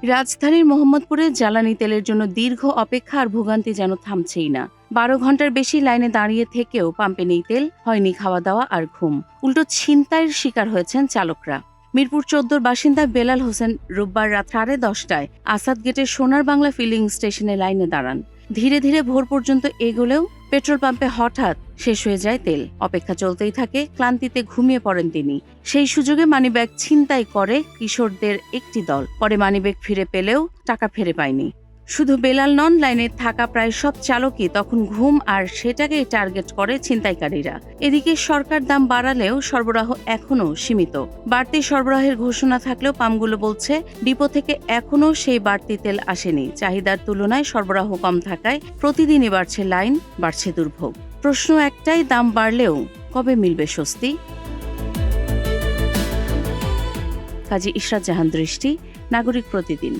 রাজধানীর মোহাম্মদপুরে জ্বালানি তেলের জন্য দীর্ঘ অপেক্ষা আর ভোগান্তি যেন থামছেই না। 12 ঘন্টার বেশি লাইনে দাঁড়িয়ে থেকেও পাম্পে নেই তেল, হয়নি খাওয়া দাওয়া আর ঘুম। উল্টো ছিনতাইয়ের শিকার হয়েছেন চালকরা। মিরপুর 14 বাসিন্দা বেলাল হোসেন রোববার রাত 10:30টায় আসাদ গেটের সোনার বাংলা ফিলিং স্টেশনে লাইনে দাঁড়ান। ধীরে ধীরে ভোর পর্যন্ত এগোলেও পেট্রোল পাম্পে হঠাৎ শেষ হয়ে যায় তেল। অপেক্ষা চলতেই থাকে, ক্লান্তিতে ঘুমিয়ে পড়েন তিনি। সেই সুযোগে মানিব্যাগ ছিনতাই করে কিশোরদের একটি দল। পরে মানিব্যাগ ফিরে পেলেও টাকা ফেরে পায়নি। শুধু বেলাল নন, লাইনে থাকা প্রায় সব চালকই তখন ঘুম, আর সেটাকেই টার্গেট করে ছিনতাইকারীরা। এদিকে সরকার দাম বাড়ালেও সরবরাহ এখনো সীমিত। বাড়তি সরবরাহের ঘোষণা থাকলেও পাম্পগুলো বলছে ডিপো থেকে এখনো সেই বাড়তি তেল আসেনি। চাহিদার তুলনায় সরবরাহ কম থাকায় প্রতিদিনই বাড়ছে লাইন, বাড়ছে দুর্ভোগ। প্রশ্ন একটাই, দাম বাড়লেও কবে মিলবে স্বস্তি? কাজী ইশরাত জাহান দৃষ্টি, নাগরিক প্রতিদিন।